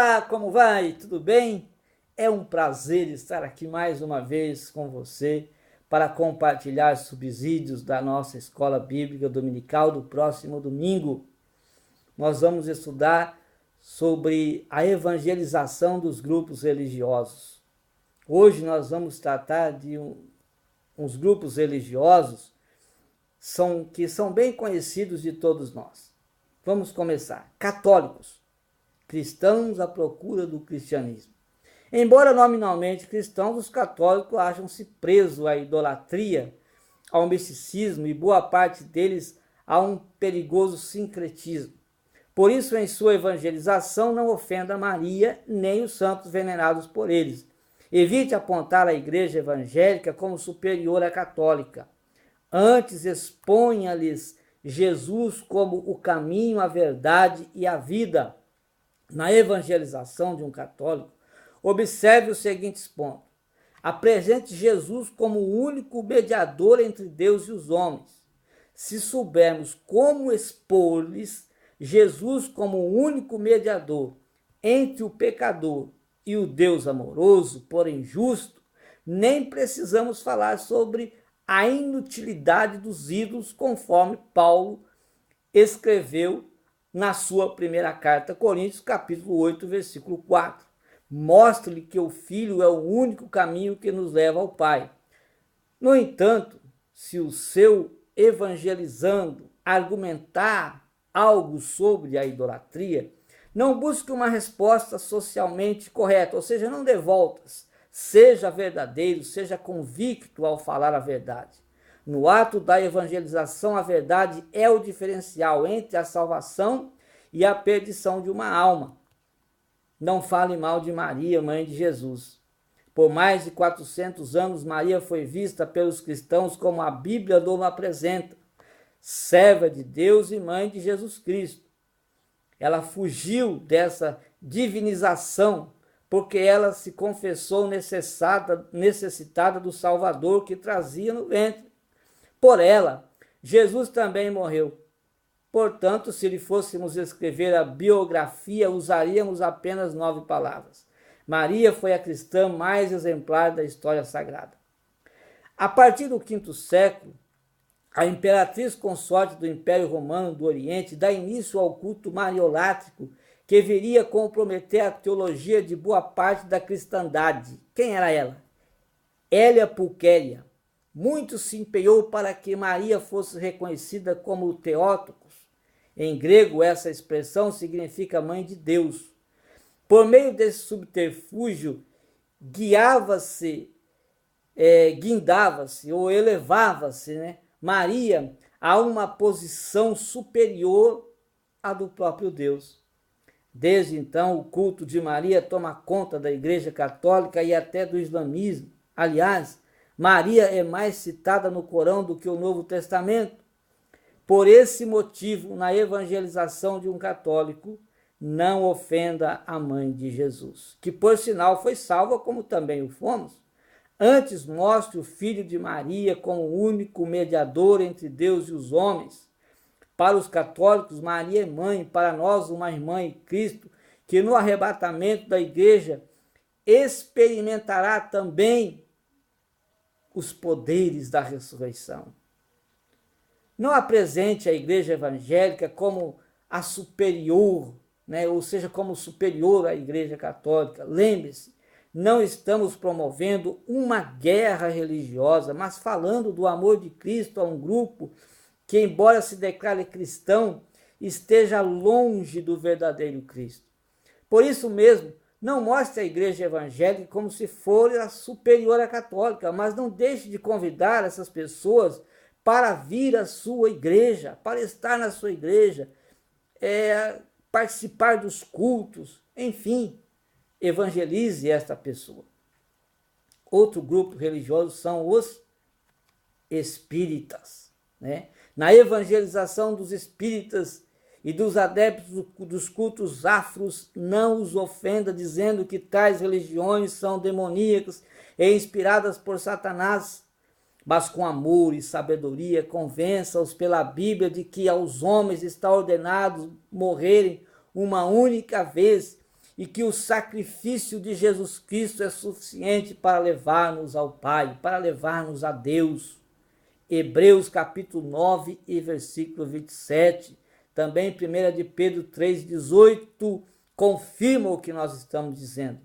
Olá, como vai? Tudo bem? É um prazer estar aqui mais uma vez com você para compartilhar subsídios da nossa escola bíblica dominical do próximo domingo. Nós vamos estudar sobre a evangelização dos grupos religiosos. Hoje nós vamos tratar de uns grupos religiosos que são bem conhecidos de todos nós. Vamos começar. Católicos. Cristãos à procura do cristianismo. Embora nominalmente cristãos, os católicos acham-se presos à idolatria, ao misticismo e boa parte deles a um perigoso sincretismo. Por isso, em sua evangelização, não ofenda Maria nem os santos venerados por eles. Evite apontar a igreja evangélica como superior à católica. Antes, exponha-lhes Jesus como o caminho, a verdade e a vida. Na evangelização de um católico, observe os seguintes pontos. Apresente Jesus como o único mediador entre Deus e os homens. Se soubermos como expor-lhes Jesus como o único mediador entre o pecador e o Deus amoroso, porém justo, nem precisamos falar sobre a inutilidade dos ídolos, conforme Paulo escreveu na sua primeira carta a Coríntios, capítulo 8, versículo 4. Mostre-lhe que o Filho é o único caminho que nos leva ao Pai. No entanto, se o seu evangelizando argumentar algo sobre a idolatria, não busque uma resposta socialmente correta, ou seja, não dê voltas. Seja verdadeiro, seja convicto ao falar a verdade. No ato da evangelização, a verdade é o diferencial entre a salvação e a perdição de uma alma. Não fale mal de Maria, mãe de Jesus. Por mais de 400 anos, Maria foi vista pelos cristãos como a Bíblia nos apresenta, serva de Deus e mãe de Jesus Cristo. Ela fugiu dessa divinização porque ela se confessou necessitada do Salvador que trazia no ventre. Por ela, Jesus também morreu. Portanto, se lhe fôssemos escrever a biografia, usaríamos apenas 9 palavras. Maria foi a cristã mais exemplar da história sagrada. A partir do V século, a imperatriz consorte do Império Romano do Oriente dá início ao culto mariolátrico que viria comprometer a teologia de boa parte da cristandade. Quem era ela? Hélia Pulquéria. Muito se empenhou para que Maria fosse reconhecida como Theotokos. Em grego, essa expressão significa mãe de Deus. Por meio desse subterfúgio, guindava-se ou elevava-se, Maria a uma posição superior à do próprio Deus. Desde então, o culto de Maria toma conta da Igreja Católica e até do islamismo. Aliás, Maria é mais citada no Corão do que o Novo Testamento. Por esse motivo, na evangelização de um católico, não ofenda a mãe de Jesus, que por sinal foi salva como também o fomos. Antes, mostre o Filho de Maria como o único mediador entre Deus e os homens. Para os católicos, Maria é mãe, para nós uma irmã em Cristo, que no arrebatamento da igreja experimentará também os poderes da ressurreição. Não apresente a igreja evangélica como a superior, ou seja, como superior à igreja católica. Lembre-se, não estamos promovendo uma guerra religiosa, mas falando do amor de Cristo a um grupo que, embora se declare cristão, esteja longe do verdadeiro Cristo. Por isso mesmo, não mostre a igreja evangélica como se fosse a superior à católica, mas não deixe de convidar essas pessoas para vir à sua igreja, para estar na sua igreja, participar dos cultos, enfim, evangelize esta pessoa. Outro grupo religioso são os espíritas. Na evangelização dos espíritas e dos adeptos dos cultos afros, não os ofenda dizendo que tais religiões são demoníacas e inspiradas por Satanás, mas com amor e sabedoria convença-os pela Bíblia de que aos homens está ordenado morrerem uma única vez e que o sacrifício de Jesus Cristo é suficiente para levar-nos ao Pai, para levar-nos a Deus. Hebreus capítulo 9 e versículo 27, também 1 de Pedro 3,18, confirma o que nós estamos dizendo.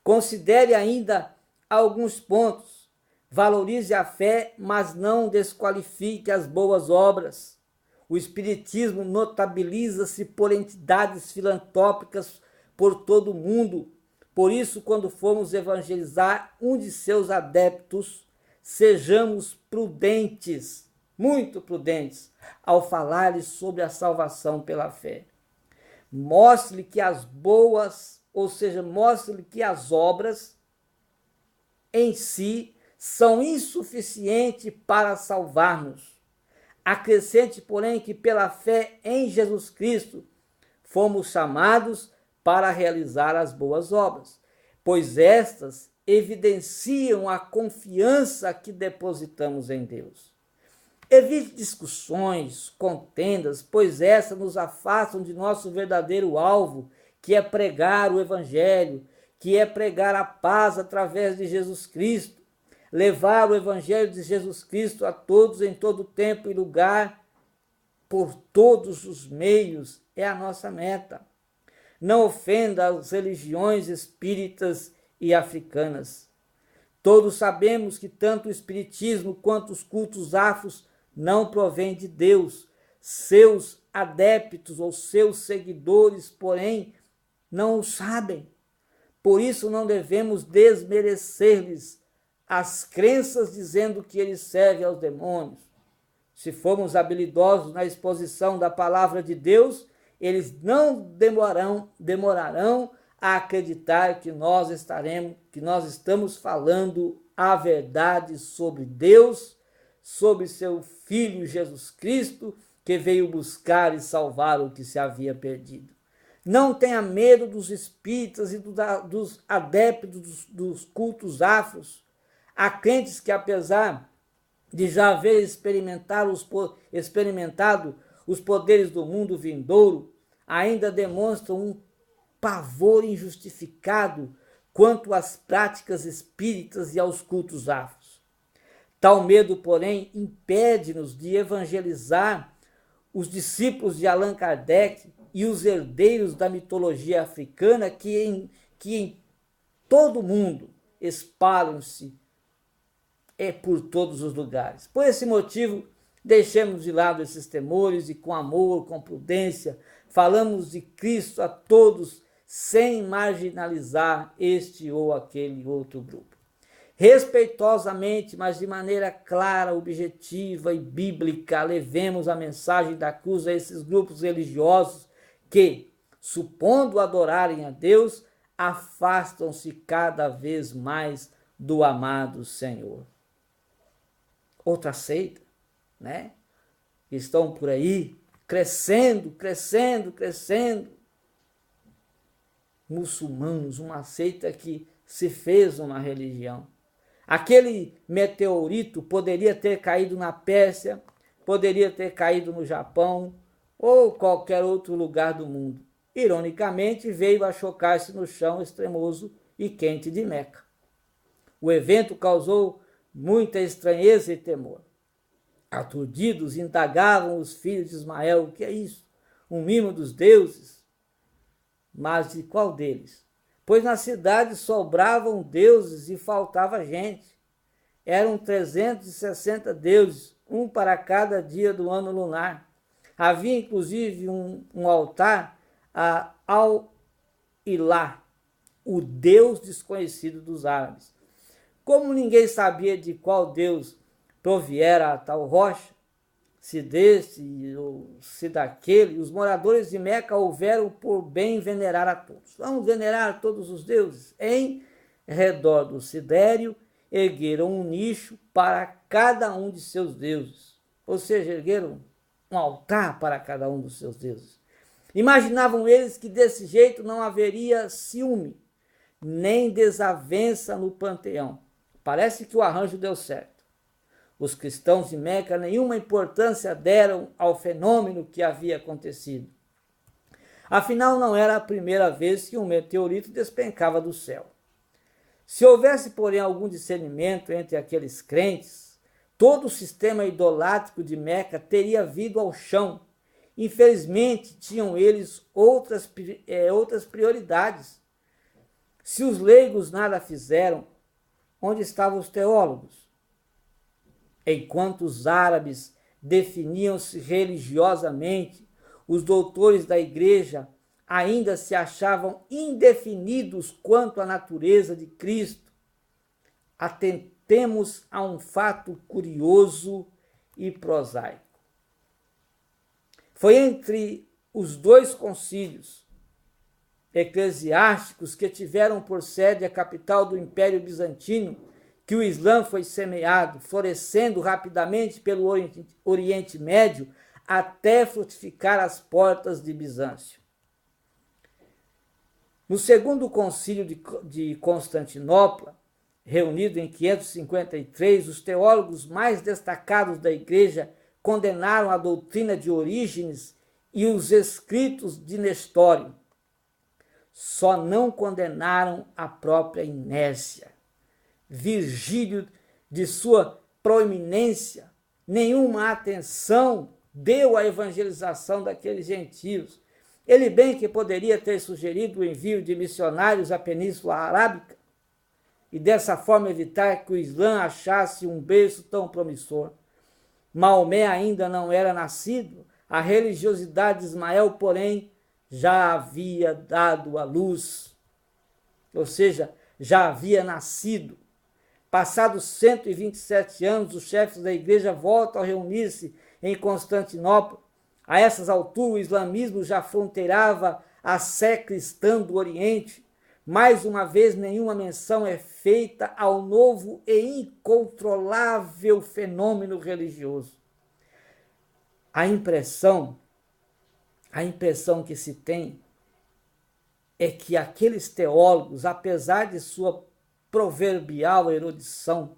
Considere ainda alguns pontos. Valorize a fé, mas não desqualifique as boas obras. O Espiritismo notabiliza-se por entidades filantrópicas por todo o mundo. Por isso, quando formos evangelizar um de seus adeptos, sejamos prudentes, muito prudentes, ao falar-lhe sobre a salvação pela fé. Mostre-lhe que as boas, ou seja, mostre-lhe que as obras em si são insuficientes para salvar-nos. Acrescente, porém, que pela fé em Jesus Cristo fomos chamados para realizar as boas obras, pois estas evidenciam a confiança que depositamos em Deus. Evite discussões, contendas, pois essas nos afastam de nosso verdadeiro alvo, que é pregar o Evangelho, que é pregar a paz através de Jesus Cristo, levar o Evangelho de Jesus Cristo a todos em todo tempo e lugar, por todos os meios, é a nossa meta. Não ofenda as religiões espíritas e africanas. Todos sabemos que tanto o espiritismo quanto os cultos afros não provêm de Deus. Seus adeptos ou seus seguidores, porém, não o sabem. Por isso não devemos desmerecer-lhes as crenças dizendo que eles servem aos demônios. Se formos habilidosos na exposição da palavra de Deus, eles não demorarão a acreditar que nós estamos falando a verdade sobre Deus, sobre seu Filho Jesus Cristo, que veio buscar e salvar o que se havia perdido. Não tenha medo dos espíritas e dos adeptos dos cultos afros. Há crentes que, apesar de já haver experimentado os poderes do mundo vindouro, ainda demonstram um pavor injustificado quanto às práticas espíritas e aos cultos afros. Tal medo, porém, impede-nos de evangelizar os discípulos de Allan Kardec e os herdeiros da mitologia africana que em todo o mundo espalham-se por todos os lugares. Por esse motivo, deixemos de lado esses temores e com amor, com prudência, falamos de Cristo a todos sem marginalizar este ou aquele outro grupo. Respeitosamente, mas de maneira clara, objetiva e bíblica, levemos a mensagem da cruz a esses grupos religiosos que, supondo adorarem a Deus, afastam-se cada vez mais do amado Senhor. Outra seita, né? Estão por aí crescendo. Muçulmanos, uma seita que se fez uma religião. Aquele meteorito poderia ter caído na Pérsia, poderia ter caído no Japão ou qualquer outro lugar do mundo. Ironicamente, veio a chocar-se no chão extremoso e quente de Meca. O evento causou muita estranheza e temor. Aturdidos, indagavam os filhos de Ismael: o que é isso? Um mimo dos deuses? Mas de qual deles? Pois na cidade sobravam deuses e faltava gente. Eram 360 deuses, um para cada dia do ano lunar. Havia inclusive um altar a Al-Ilá, o deus desconhecido dos árabes. Como ninguém sabia de qual Deus proviera a tal rocha, se desse ou se daquele, os moradores de Meca houveram por bem venerar a todos. Vamos venerar todos os deuses. Em redor do sidério, ergueram um nicho para cada um de seus deuses. Ou seja, ergueram um altar para cada um dos seus deuses. Imaginavam eles que desse jeito não haveria ciúme, nem desavença no panteão. Parece que o arranjo deu certo. Os cristãos de Meca nenhuma importância deram ao fenômeno que havia acontecido. Afinal, não era a primeira vez que um meteorito despencava do céu. Se houvesse, porém, algum discernimento entre aqueles crentes, todo o sistema idolátrico de Meca teria vindo ao chão. Infelizmente, tinham eles outras prioridades. Se os leigos nada fizeram, onde estavam os teólogos? Enquanto os árabes definiam-se religiosamente, os doutores da igreja ainda se achavam indefinidos quanto à natureza de Cristo. Atentemos a um fato curioso e prosaico. Foi entre os dois concílios eclesiásticos que tiveram por sede a capital do Império Bizantino que o Islã foi semeado, florescendo rapidamente pelo Oriente Médio até frutificar às portas de Bizâncio. No segundo concílio de Constantinopla, reunido em 553, os teólogos mais destacados da igreja condenaram a doutrina de Orígenes e os escritos de Nestório. Só não condenaram a própria inércia. Virgílio, de sua proeminência, nenhuma atenção deu à evangelização daqueles gentios. Ele bem que poderia ter sugerido o envio de missionários à Península Arábica e dessa forma evitar que o Islã achasse um berço tão promissor. Maomé ainda não era nascido, a religiosidade de Ismael, porém, já havia dado à luz, ou seja, já havia nascido. Passados 127 anos, os chefes da igreja voltam a reunir-se em Constantinopla. A essas alturas, o islamismo já fronteirava a sé cristã do Oriente. Mais uma vez, nenhuma menção é feita ao novo e incontrolável fenômeno religioso. A impressão que se tem é que aqueles teólogos, apesar de sua proverbial erudição,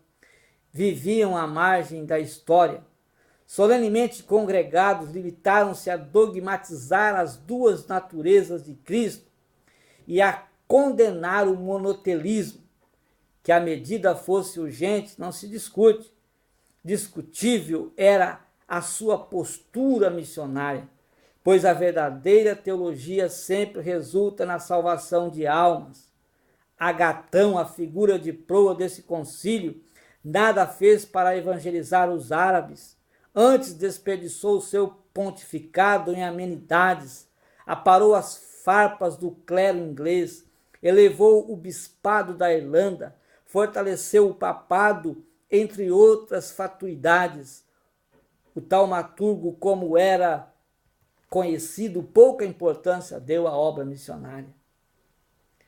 viviam à margem da história. Solenemente congregados, limitaram-se a dogmatizar as duas naturezas de Cristo e a condenar o monotelismo. Que a medida fosse urgente não se discute. Discutível era a sua postura missionária, pois a verdadeira teologia sempre resulta na salvação de almas. Agatão, a figura de proa desse concílio, nada fez para evangelizar os árabes. Antes desperdiçou o seu pontificado em amenidades, aparou as farpas do clero inglês, elevou o bispado da Irlanda, fortaleceu o papado, entre outras fatuidades. O taumaturgo, como era conhecido, pouca importância deu à obra missionária.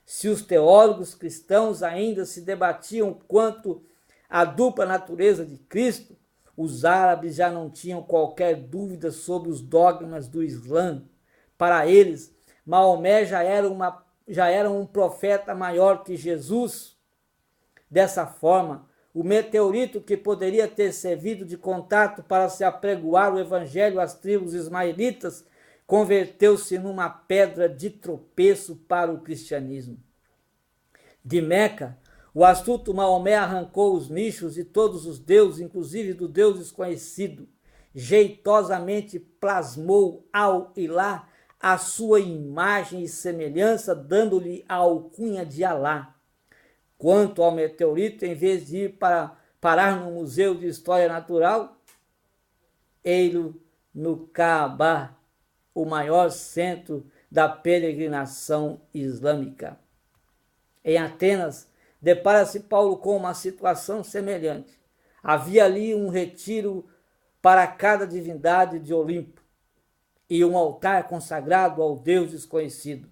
Se os teólogos cristãos ainda se debatiam quanto à dupla natureza de Cristo, os árabes já não tinham qualquer dúvida sobre os dogmas do Islã. Para eles, Maomé já era um profeta maior que Jesus. Dessa forma, o meteorito que poderia ter servido de contato para se apregoar o evangelho às tribos ismaelitas converteu-se numa pedra de tropeço para o cristianismo. De Meca, o astuto Maomé arrancou os nichos de todos os deuses, inclusive do Deus desconhecido. Jeitosamente plasmou ao Ilá a sua imagem e semelhança, dando-lhe a alcunha de Alá. Quanto ao meteorito, em vez de ir parar no Museu de História Natural, ei-lo no Kaaba, o maior centro da peregrinação islâmica. Em Atenas, depara-se Paulo com uma situação semelhante. Havia ali um retiro para cada divindade de Olimpo e um altar consagrado ao Deus desconhecido.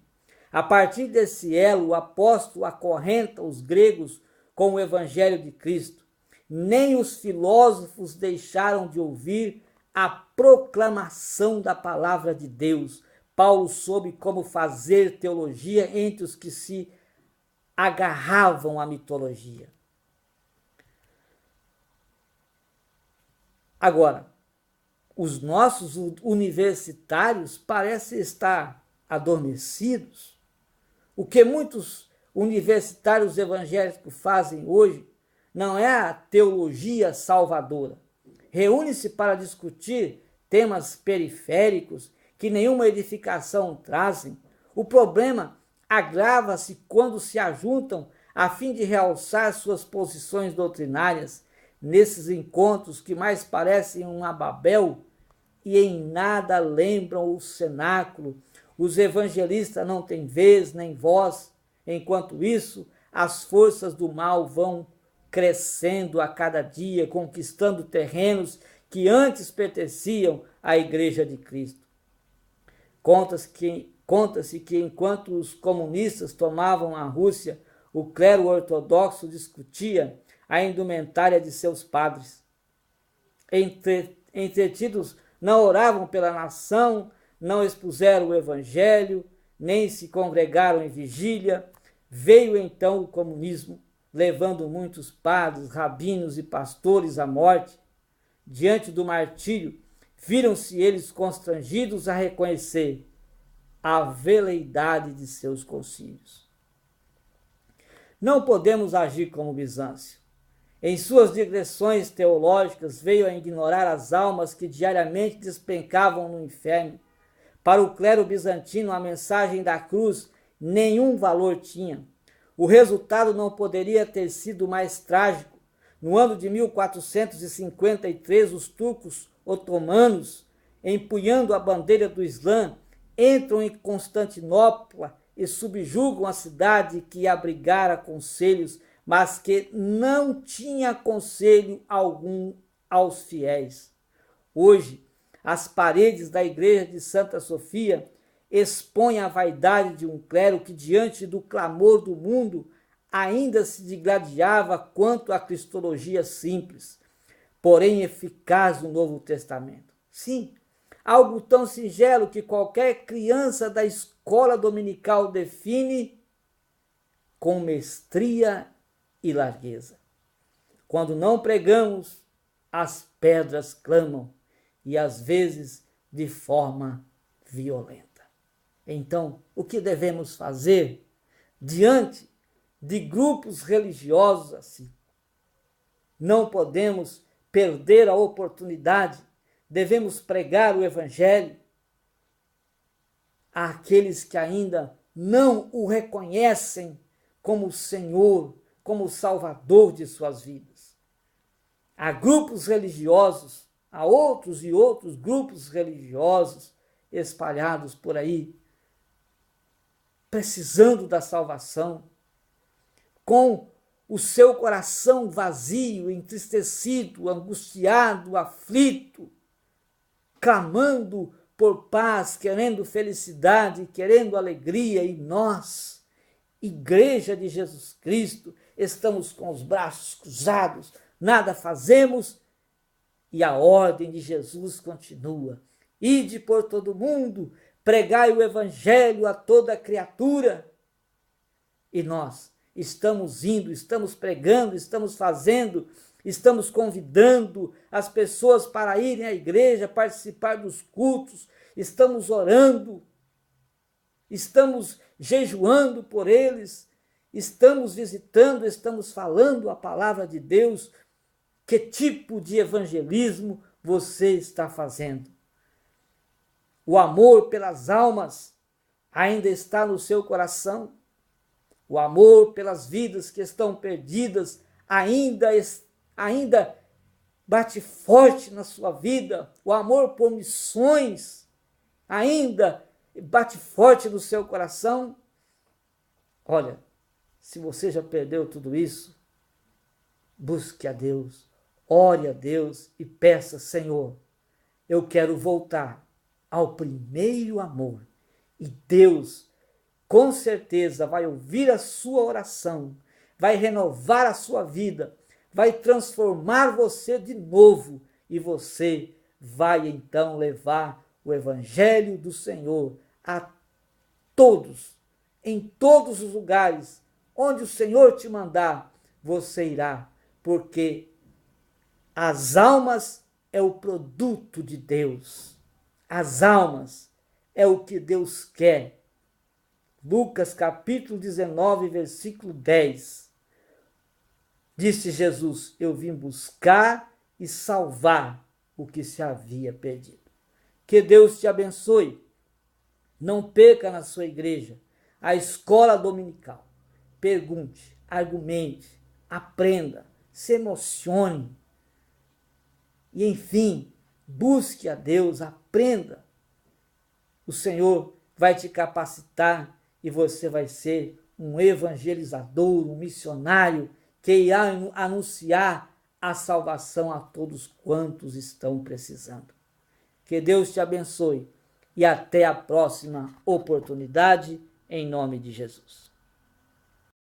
A partir desse elo, o apóstolo acorrenta os gregos com o evangelho de Cristo. Nem os filósofos deixaram de ouvir a proclamação da palavra de Deus. Paulo soube como fazer teologia entre os que se agarravam à mitologia. Agora, os nossos universitários parecem estar adormecidos. O que muitos universitários evangélicos fazem hoje não é a teologia salvadora. Reúne-se para discutir temas periféricos que nenhuma edificação trazem. O problema agrava-se quando se ajuntam a fim de realçar suas posições doutrinárias nesses encontros que mais parecem um Babel e em nada lembram o cenáculo. Os evangelistas não têm vez nem voz. Enquanto isso, as forças do mal vão crescendo a cada dia, conquistando terrenos que antes pertenciam à Igreja de Cristo. Conta-se que enquanto os comunistas tomavam a Rússia, o clero ortodoxo discutia a indumentária de seus padres. Entretidos, não oravam pela nação, não expuseram o evangelho, nem se congregaram em vigília. Veio então o comunismo, levando muitos padres, rabinos e pastores à morte. Diante do martírio, viram-se eles constrangidos a reconhecer a veleidade de seus concílios. Não podemos agir como Bizâncio. Em suas digressões teológicas, veio a ignorar as almas que diariamente despencavam no inferno. Para o clero bizantino, a mensagem da cruz nenhum valor tinha. O resultado não poderia ter sido mais trágico. No ano de 1453, os turcos otomanos, empunhando a bandeira do Islã, entram em Constantinopla e subjugam a cidade que abrigara conselhos, mas que não tinha conselho algum aos fiéis. Hoje, as paredes da igreja de Santa Sofia expõem a vaidade de um clero que, diante do clamor do mundo, ainda se digladiava quanto à cristologia simples, porém eficaz do Novo Testamento. Sim, algo tão singelo que qualquer criança da escola dominical define com mestria e largueza. Quando não pregamos, as pedras clamam, e às vezes de forma violenta. Então, o que devemos fazer diante de grupos religiosos assim? Não podemos perder a oportunidade. Devemos pregar o evangelho àqueles que ainda não o reconhecem como Senhor, como Salvador de suas vidas. Há grupos religiosos, há outros e outros grupos religiosos espalhados por aí, precisando da salvação, com o seu coração vazio, entristecido, angustiado, aflito, clamando por paz, querendo felicidade, querendo alegria, e nós, Igreja de Jesus Cristo, estamos com os braços cruzados, nada fazemos, e a ordem de Jesus continua: ide por todo mundo, pregai o evangelho a toda criatura. E nós estamos indo, estamos pregando, estamos fazendo, estamos convidando as pessoas para irem à igreja, participar dos cultos, estamos orando, estamos jejuando por eles, estamos visitando, estamos falando a palavra de Deus. Que tipo de evangelismo você está fazendo? O amor pelas almas ainda está no seu coração? O amor pelas vidas que estão perdidas ainda bate forte na sua vida? O amor por missões ainda bate forte no seu coração? Olha, se você já perdeu tudo isso, busque a Deus, ore a Deus e peça: Senhor, eu quero voltar ao primeiro amor. E Deus, com certeza, vai ouvir a sua oração, vai renovar a sua vida, vai transformar você de novo, e você vai então levar o evangelho do Senhor a todos, em todos os lugares onde o Senhor te mandar, você irá, porque as almas é o produto de Deus. As almas é o que Deus quer. Lucas capítulo 19, versículo 10. Disse Jesus: eu vim buscar e salvar o que se havia perdido. Que Deus te abençoe. Não perca na sua igreja a escola dominical. Pergunte, argumente, aprenda, se emocione. E enfim, busque a Deus, aprenda. O Senhor vai te capacitar e você vai ser um evangelizador, um missionário que irá anunciar a salvação a todos quantos estão precisando. Que Deus te abençoe e até a próxima oportunidade, em nome de Jesus.